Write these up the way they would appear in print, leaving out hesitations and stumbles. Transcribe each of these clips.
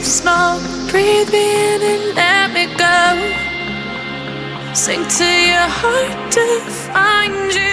smoke, breathe me in and let me go. Sink to your heart to find you.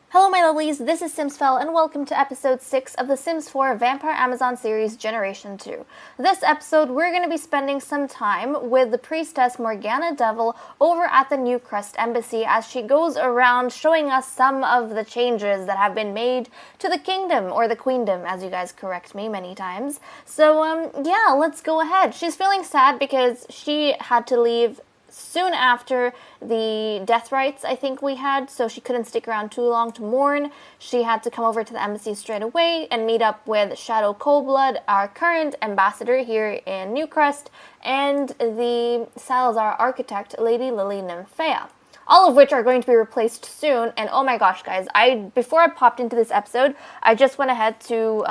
Hello my lovelies, this is simsfel and welcome to episode 6 of the Sims 4 Vampire Amazon series Generation 2. This episode we're going to be spending some time with the priestess Morgana Devil over at the New Crest Embassy as she goes around showing us some of the changes that have been made to the kingdom, or the queendom as you guys correct me many times. So yeah, let's go ahead. She's feeling sad because she had to leave soon after the death rites I think we had, so she couldn't stick around too long to mourn. She had to come over to the embassy straight away and meet up with Shadow Coldblood, our current ambassador here in New Crest, and the Salazar architect, Lady Lily Nymphea. All of which are going to be replaced soon, and oh my gosh guys, before I popped into this episode, I just went ahead to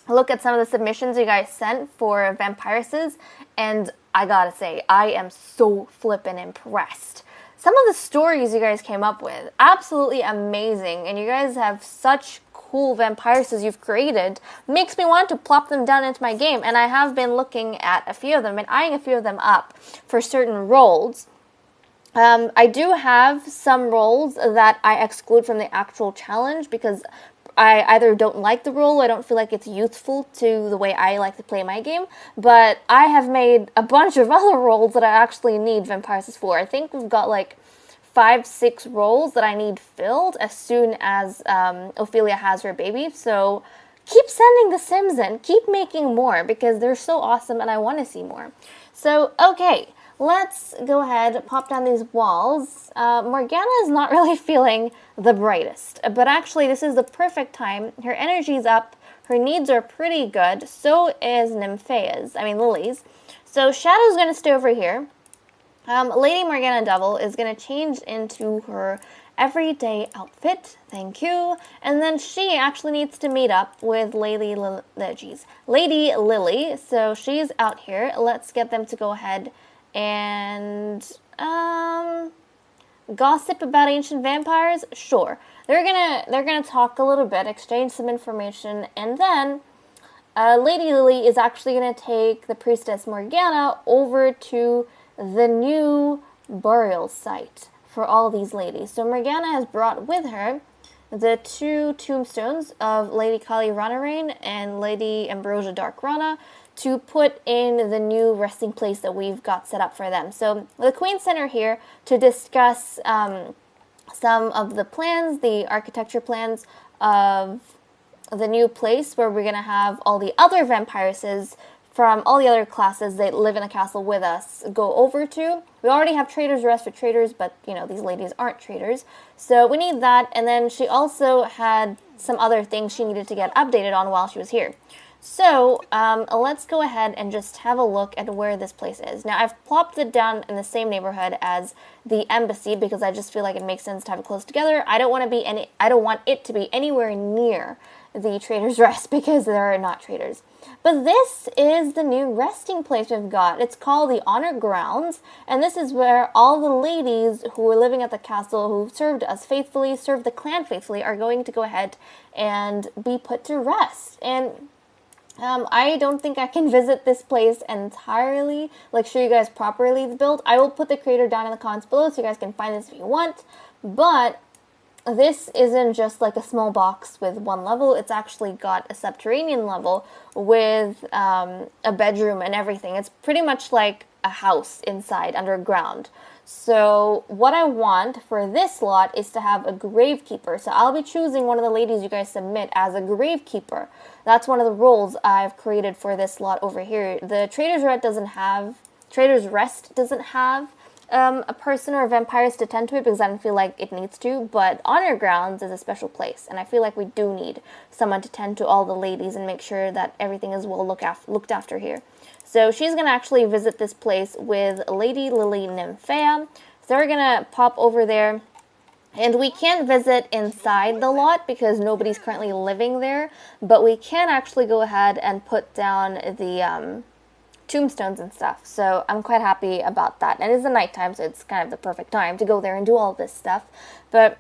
look at some of the submissions you guys sent for vampiresses, and I gotta say, I am so flippin' impressed. Some of the stories you guys came up with, absolutely amazing, and you guys have such cool vampiresses you've created, makes me want to plop them down into my game, and I have been looking at a few of them and eyeing a few of them up for certain roles. I do have some roles that I exclude from the actual challenge because I either don't like the role, I don't feel like it's youthful to the way I like to play my game, but I have made a bunch of other roles that I actually need vampiresses for. I think we've got like 5-6 roles that I need filled as soon as Ophelia has her baby, so keep sending the Sims in, keep making more because they're so awesome and I want to see more. So, okay. Let's go ahead, pop down these walls. Morgana is not really feeling the brightest, but actually this is the perfect time. Her energy's up, her needs are pretty good, so is Lily's. So Shadow's going to stay over here. Lady Morgana Devil is going to change into her everyday outfit, thank you, and then she actually needs to meet up with Lady Lily, so she's out here. Let's get them to go ahead and gossip about ancient vampires. Sure, they're gonna talk a little bit, exchange some information, and then Lady Lily is actually gonna take the priestess Morgana over to the new burial site for all these ladies. So Morgana has brought with her the 2 tombstones of Lady Kali Ranarain and Lady Ambrosia Dark Rana to put in the new resting place that we've got set up for them. So the Queen sent her here to discuss some of the plans, the architecture plans of the new place where we're going to have all the other vampiresses from all the other classes that live in the castle with us go over to. We already have Trader's Rest for traders, but, you know, these ladies aren't traders. So we need that, and then she also had some other things she needed to get updated on while she was here. So, let's go ahead and just have a look at where this place is. Now, I've plopped it down in the same neighborhood as the embassy because I just feel like it makes sense to have it close together. I don't want it to be anywhere near the Trader's Rest because there are not traders. But this is the new resting place we've got. It's called the Honor Grounds, and this is where all the ladies who are living at the castle, who served us faithfully, served the clan faithfully, are going to go ahead and be put to rest. And I don't think I can visit this place entirely, like show you guys properly the build. I will put the creator down in the comments below so you guys can find this if you want, but this isn't just like a small box with one level. It's actually got a subterranean level with a bedroom and everything. It's pretty much like a house inside underground. So what I want for this lot is to have a gravekeeper. So I'll be choosing one of the ladies you guys submit as a gravekeeper. That's one of the roles I've created for this lot over here. The Trader's Rest doesn't have a person or a vampires to tend to it because I don't feel like it needs to, but Honor Grounds is a special place, and I feel like we do need someone to tend to all the ladies and make sure that everything is well looked after here. So she's going to actually visit this place with Lady Lily Nymphea. So we're going to pop over there. And we can't visit inside the lot because nobody's currently living there. But we can actually go ahead and put down the tombstones and stuff. So I'm quite happy about that. And it's the nighttime, so it's kind of the perfect time to go there and do all this stuff. But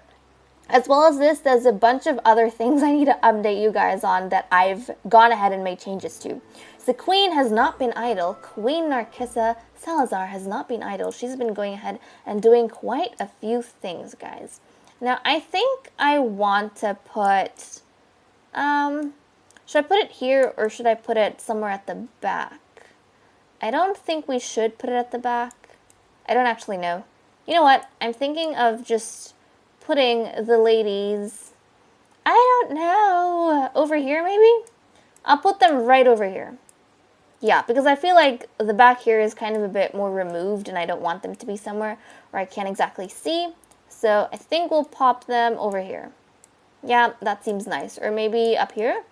As well as this, there's a bunch of other things I need to update you guys on that I've gone ahead and made changes to. So Queen has not been idle. Queen Narcissa Salazar has not been idle. She's been going ahead and doing quite a few things, guys. Now, I think I want to put... should I put it here or should I put it somewhere at the back? I don't think we should put it at the back. I don't actually know. You know what? I'm thinking of just putting the ladies... I don't know. Over here, maybe? I'll put them right over here. Yeah, because I feel like the back here is kind of a bit more removed and I don't want them to be somewhere where I can't exactly see. So I think we'll pop them over here. Yeah, that seems nice. Or maybe up here?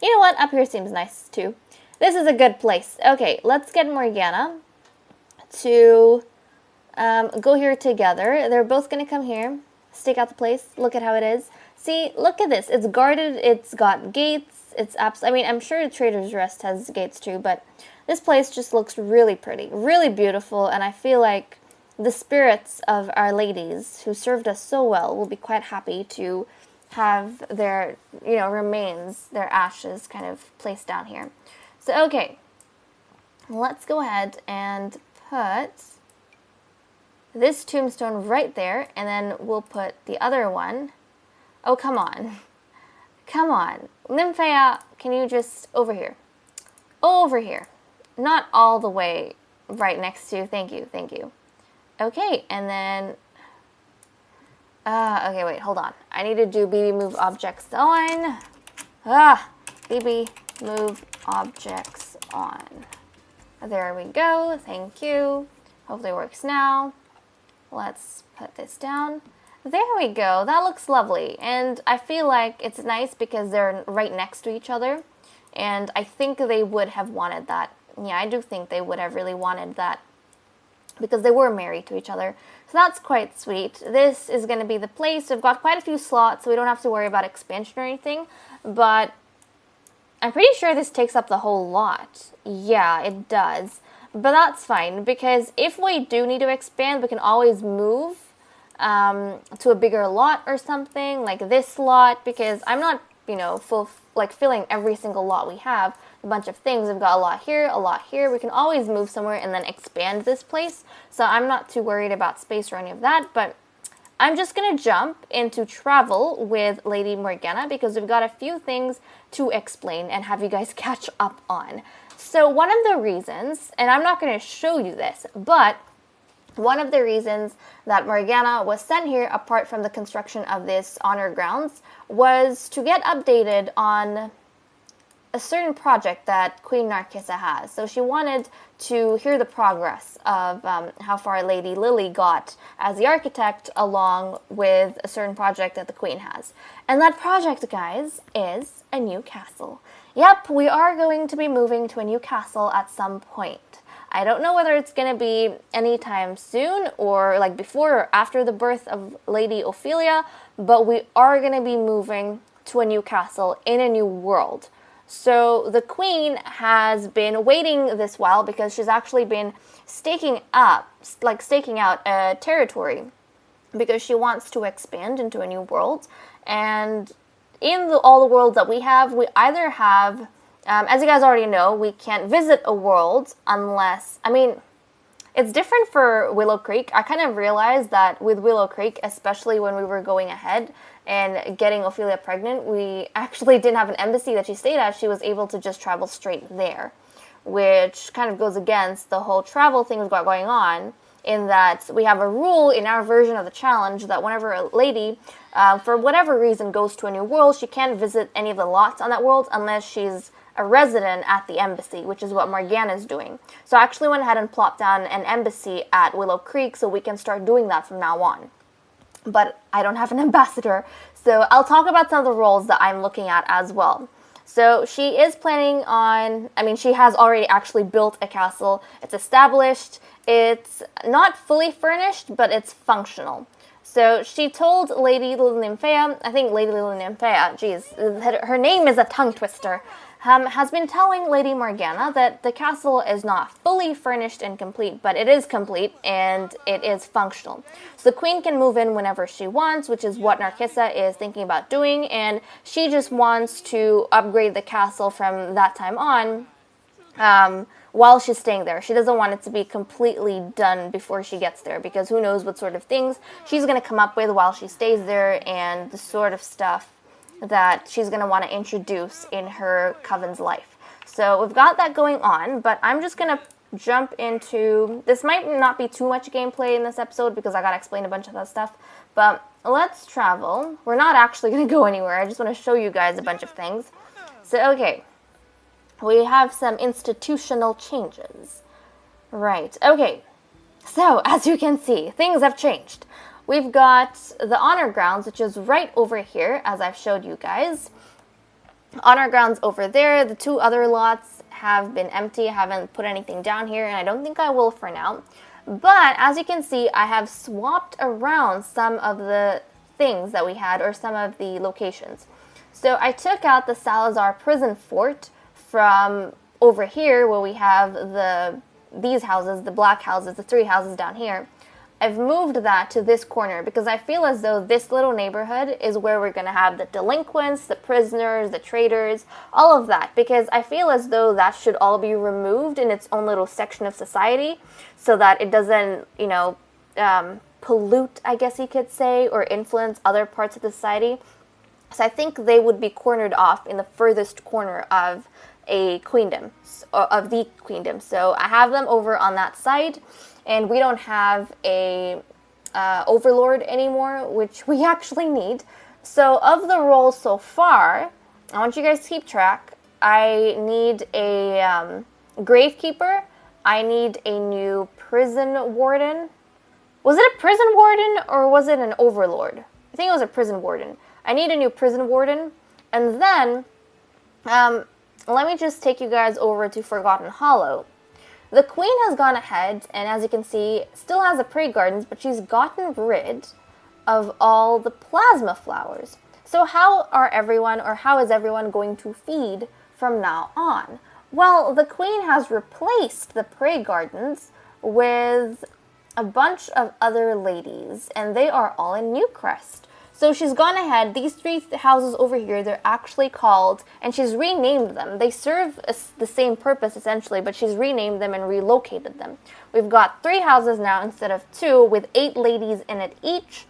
You know what? Up here seems nice too. This is a good place. Okay, let's get Morgana to go here together. They're both going to come here. Stake out the place. Look at how it is. See, look at this. It's guarded. It's got gates. I mean, I'm sure Trader's Rest has gates too, but this place just looks really pretty, really beautiful, and I feel like the spirits of our ladies who served us so well will be quite happy to have their, remains, their ashes kind of placed down here. So, okay, let's go ahead and put this tombstone right there, and then we'll put the other one. Oh, come on. Come on. Nymphea, can you just... over here. Over here. Not all the way right next to... Thank you, thank you. Okay, and then... okay, wait, hold on. I need to do BB Move Objects On. BB Move Objects On. There we go. Thank you. Hopefully it works now. Let's put this down. There we go. That looks lovely. And I feel like it's nice because they're right next to each other. And I think they would have wanted that. Yeah, I do think they would have really wanted that because they were married to each other. So that's quite sweet. This is going to be the place. We've got quite a few slots, so we don't have to worry about expansion or anything. But I'm pretty sure this takes up the whole lot. Yeah, it does. But that's fine because if we do need to expand, we can always move to a bigger lot or something, like this lot, because I'm not, filling every single lot we have. A bunch of things. We've got a lot here, a lot here. We can always move somewhere and then expand this place. So I'm not too worried about space or any of that, but I'm just going to jump into travel with Lady Morgana because we've got a few things to explain and have you guys catch up on. So one of the reasons, and I'm not going to show you this, but one of the reasons that Morgana was sent here, apart from the construction of this honor grounds, was to get updated on a certain project that Queen Narcissa has. So she wanted to hear the progress of how far Lady Lily got as the architect along with a certain project that the Queen has. And that project, guys, is a new castle. Yep, we are going to be moving to a new castle at some point. I don't know whether it's going to be anytime soon or like before or after the birth of Lady Ophelia, but we are going to be moving to a new castle in a new world. So the Queen has been waiting this while because she's actually been staking out a territory because she wants to expand into a new world. And in all the worlds that we either have... as you guys already know, we can't visit a world unless... it's different for Willow Creek. I kind of realized that with Willow Creek, especially when we were going ahead and getting Ophelia pregnant, we actually didn't have an embassy that she stayed at. She was able to just travel straight there, which kind of goes against the whole travel thing we've got going on, in that we have a rule in our version of the challenge that whenever a lady, for whatever reason, goes to a new world, she can't visit any of the lots on that world unless she's a resident at the embassy, which is what Morgana is doing. So I actually went ahead and plopped down an embassy at Willow Creek so we can start doing that from now on. But I don't have an ambassador, so I'll talk about some of the roles that I'm looking at as well. So she is planning on, she has already actually built a castle. It's established. It's not fully furnished, but it's functional. So she told Lady Nymphea, I think Lady Nymphea, geez, her name is a tongue twister. has been telling Lady Morgana that the castle is not fully furnished and complete, but it is complete and it is functional. So the queen can move in whenever she wants, which is what Narcissa is thinking about doing, and she just wants to upgrade the castle from that time on while she's staying there. She doesn't want it to be completely done before she gets there, because who knows what sort of things she's going to come up with while she stays there, and the sort of stuff that she's going to want to introduce in her coven's life. So we've got that going on, but I'm just going to jump into... This might not be too much gameplay in this episode because I got to explain a bunch of that stuff, but let's travel. We're not actually going to go anywhere. I just want to show you guys a bunch of things. So, okay. We have some institutional changes. Right, okay. So, as you can see, things have changed. We've got the honor grounds, which is right over here, as I've showed you guys. Honor grounds over there. The two other lots have been empty. I haven't put anything down here, and I don't think I will for now. But, as you can see, I have swapped around some of the things that we had, or some of the locations. So, I took out the Salazar prison fort from over here, where we have these houses, the black houses, the three houses down here. I've moved that to this corner because I feel as though this little neighborhood is where we're going to have the delinquents, the prisoners, the traitors, all of that. Because I feel as though that should all be removed in its own little section of society so that it doesn't, pollute, I guess you could say, or influence other parts of the society. So I think they would be cornered off in the furthest corner of a queendom, of the queendom. So I have them over on that side. And we don't have a overlord anymore, which we actually need. So of the roles so far, I want you guys to keep track. I need a gravekeeper. I need a new prison warden. Was it a prison warden or was it an overlord? I think it was a prison warden. I need a new prison warden. And then, let me just take you guys over to Forgotten Hollow. The queen has gone ahead, and as you can see, still has the prey gardens, but she's gotten rid of all the plasma flowers. So how is everyone going to feed from now on? Well, the queen has replaced the prey gardens with a bunch of other ladies, and they are all in Newcrest. So she's gone ahead, these three houses over here, they're actually called, and she's renamed them. They serve the same purpose, essentially, but she's renamed them and relocated them. We've got 3 houses now instead of 2, with 8 ladies in it each.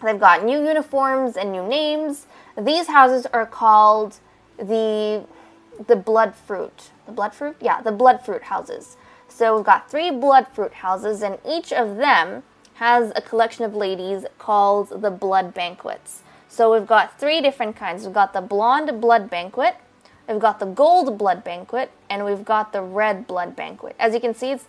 They've got new uniforms and new names. These houses are called the blood fruit. The blood fruit? Yeah, the blood fruit houses. So we've got 3 blood fruit houses, and each of them has a collection of ladies called the blood banquets. So we've got 3 different kinds. We've got the blonde blood banquet, we've got the gold blood banquet, and we've got the red blood banquet. As you can see, it's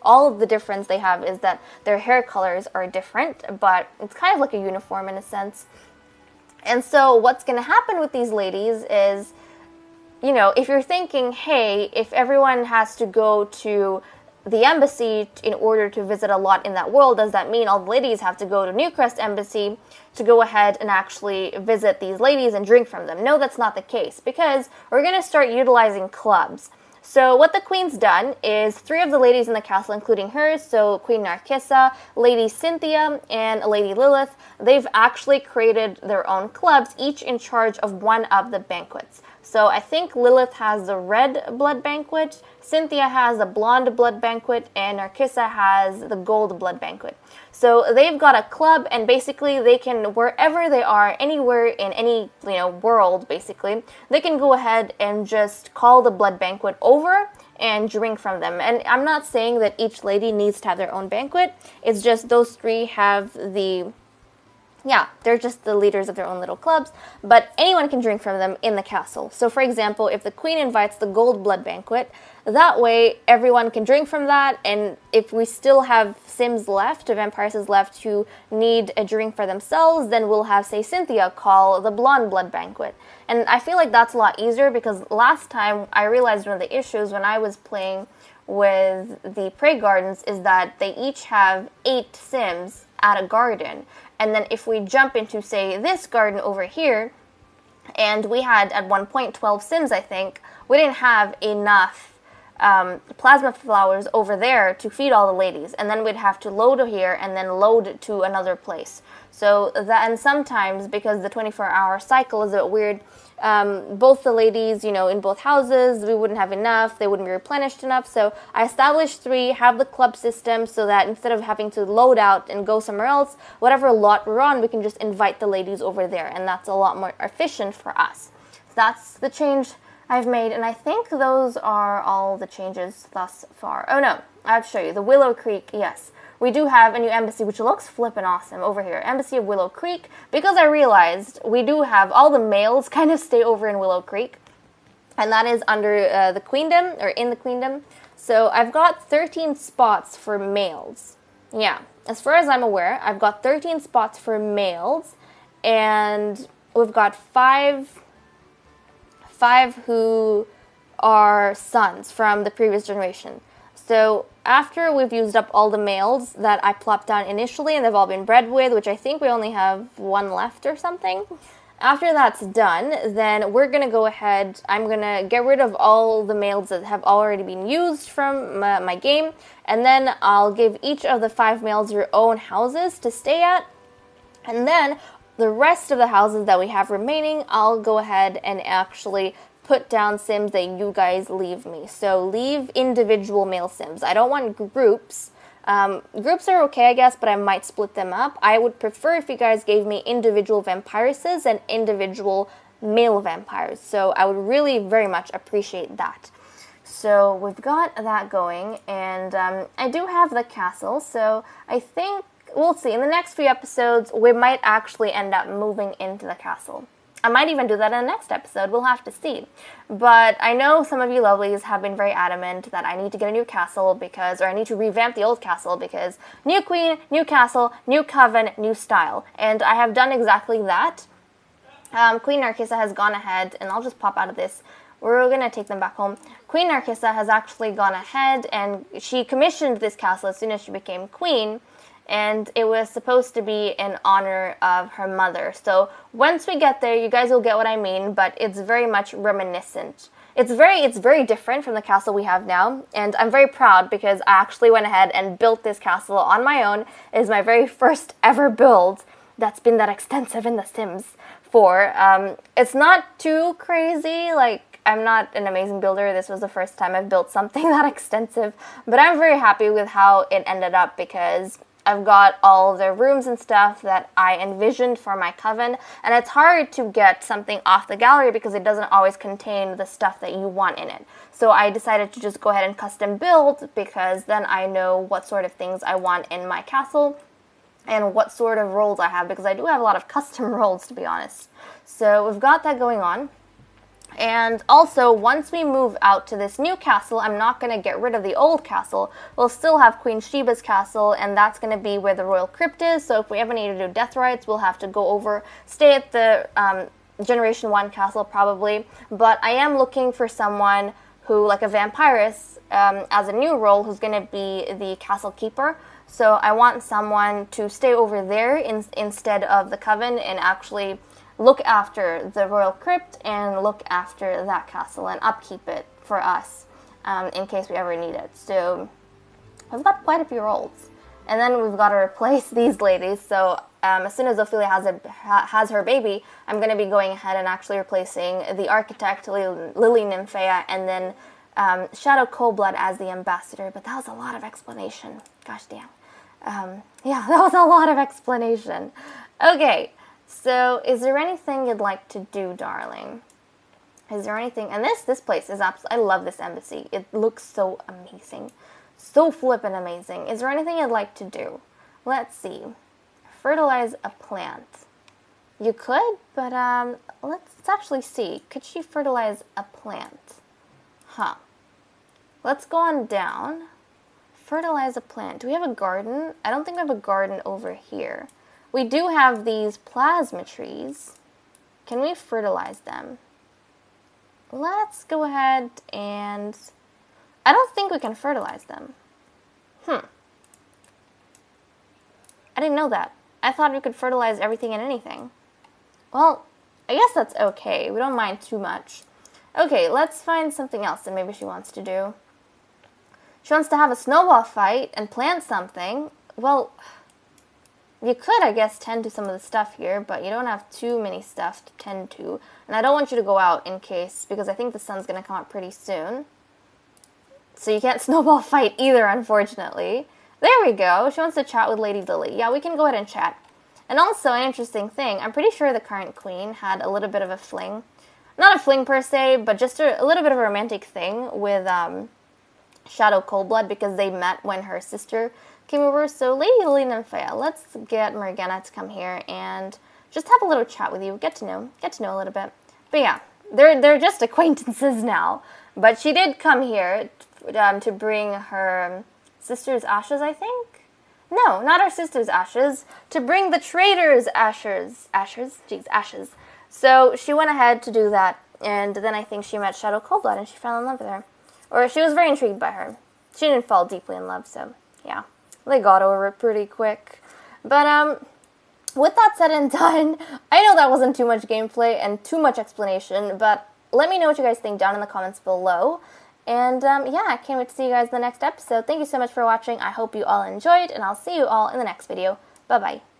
all of the difference they have is that their hair colors are different, but it's kind of like a uniform in a sense. And so what's going to happen with these ladies is, if you're thinking, hey, if everyone has to go to the embassy in order to visit a lot in that world, does that mean all the ladies have to go to Newcrest Embassy to go ahead and actually visit these ladies and drink from them? No, that's not the case, because we're going to start utilizing clubs. So what the queen's done is 3 of the ladies in the castle, including her, so Queen Narcissa, Lady Cynthia, and Lady Lilith, they've actually created their own clubs, each in charge of one of the banquets. So I think Lilith has the red blood banquet, Cynthia has the blonde blood banquet, and Narcissa has the gold blood banquet. So they've got a club, and basically they can, wherever they are, anywhere in any world, basically, they can go ahead and just call the blood banquet over and drink from them. And I'm not saying that each lady needs to have their own banquet. It's just those 3 have they're just the leaders of their own little clubs, but anyone can drink from them in the castle. So for example, if the queen invites the gold blood banquet, that way everyone can drink from that, and if we still have Sims left, vampiresses left who need a drink for themselves, then we'll have, say, Cynthia call the blonde blood banquet. And I feel like that's a lot easier, because last time I realized one of the issues when I was playing with the prey gardens is that they each have 8 Sims at a garden. And then if we jump into, say, this garden over here, And we had, at one point, 12 Sims, I think. We didn't have enough plasma flowers over there to feed all the ladies. And then we'd have to load here and then load to another place. So that, and sometimes, because the 24-hour cycle is a bit weird, both the ladies, in both houses, we wouldn't have enough, they wouldn't be replenished enough. So I established 3, have the club system, so that instead of having to load out and go somewhere else, whatever lot we're on, we can just invite the ladies over there, and that's a lot more efficient for us. So that's the change I've made, and I think those are all the changes thus far. Oh no, I have to show you. The Willow Creek, yes. We do have a new embassy, which looks flippin' awesome over here. Embassy of Willow Creek, because I realized we do have all the males kind of stay over in Willow Creek, and that is under the Queendom, or in the Queendom. So I've got 13 spots for males. Yeah, as far as I'm aware, I've got 13 spots for males, and we've got five who are sons from the previous generation. So after we've used up all the males that I plopped down initially, and they've all been bred with, which I think we only have 1 left or something. After that's done, then we're going to go ahead, I'm going to get rid of all the males that have already been used from my game, and then I'll give each of the 5 males their own houses to stay at, and then the rest of the houses that we have remaining, I'll go ahead and actually put down Sims that you guys leave me. So leave individual male Sims. I don't want groups. Groups are okay, I guess, but I might split them up. I would prefer if you guys gave me individual vampiresses and individual male vampires. So I would really very much appreciate that. So we've got that going, and I do have the castle, so I think we'll see. In the next few episodes, we might actually end up moving into the castle. I might even do that in the next episode. We'll have to see. But I know some of you lovelies have been very adamant that I need to get a new castle or I need to revamp the old castle because new queen, new castle, new coven, new style. And I have done exactly that. Queen Narcissa has gone ahead, and I'll just pop out of this. We're going to take them back home. Queen Narcissa has actually gone ahead, and she commissioned this castle as soon as she became queen. And it was supposed to be in honor of her mother. So once we get there, you guys will get what I mean, but it's very much reminiscent. It's very different from the castle we have now, and I'm very proud because I actually went ahead and built this castle on my own. It is my very first ever build that's been that extensive in The Sims 4. It's not too crazy, like, I'm not an amazing builder. This was the first time I've built something that extensive, but I'm very happy with how it ended up because I've got all the rooms and stuff that I envisioned for my coven, and it's hard to get something off the gallery because it doesn't always contain the stuff that you want in it. So I decided to just go ahead and custom build because then I know what sort of things I want in my castle and what sort of roles I have, because I do have a lot of custom roles, to be honest. So we've got that going on. And also, once we move out to this new castle, I'm not going to get rid of the old castle. We'll still have Queen Sheba's castle, and that's going to be where the royal crypt is. So if we ever need to do death rites, we'll have to go over, stay at the Generation 1 castle probably. But I am looking for someone who, like a vampiress, as a new role, who's going to be the castle keeper. So I want someone to stay over there instead of the coven and actually look after the royal crypt and look after that castle and upkeep it for us in case we ever need it. So we've got quite a few roles. And then we've got to replace these ladies. So as soon as Ophelia has her baby, I'm going to be going ahead and actually replacing the architect, Lily Nymphea, and then Shadow Coldblood as the ambassador. But that was a lot of explanation. Gosh damn. Yeah, that was a lot of explanation. Okay. So, is there anything you'd like to do, darling? Is there anything? And this place is I love this embassy. It looks so amazing. So flippin' amazing. Is there anything you'd like to do? Let's see. Fertilize a plant. You could, but let's actually see. Could she fertilize a plant? Huh. Let's go on down. Fertilize a plant. Do we have a garden? I don't think we have a garden over here. We do have these plasma trees. Can we fertilize them? Let's go ahead and... I don't think we can fertilize them. I didn't know that. I thought we could fertilize everything and anything. Well, I guess that's okay. We don't mind too much. Okay, let's find something else that maybe she wants to do. She wants to have a snowball fight and plant something. Well, you could, I guess, tend to some of the stuff here, but you don't have too many stuff to tend to. And I don't want you to go out in case, because I think the sun's going to come up pretty soon. So you can't snowball fight either, unfortunately. There we go. She wants to chat with Lady Lily. Yeah, we can go ahead and chat. And also, an interesting thing, I'm pretty sure the current queen had a little bit of a fling. Not a fling per se, but just a little bit of a romantic thing with Shadow Coldblood, because they met when her sister came over. So Lady Lily Nymphaea, let's get Morgana to come here and just have a little chat with you, get to know a little bit. But yeah, they're just acquaintances now. But she did come here to bring her sister's ashes, I think. No, not her sister's ashes. To bring the traitor's ashes. Ashes. So she went ahead to do that, and then I think she met Shadow Coldblood, and she fell in love with her. Or she was very intrigued by her. She didn't fall deeply in love, so yeah. They got over it pretty quick. But, with that said and done, I know that wasn't too much gameplay and too much explanation, but let me know what you guys think down in the comments below. And, yeah, I can't wait to see you guys in the next episode. Thank you so much for watching. I hope you all enjoyed, and I'll see you all in the next video. Bye-bye.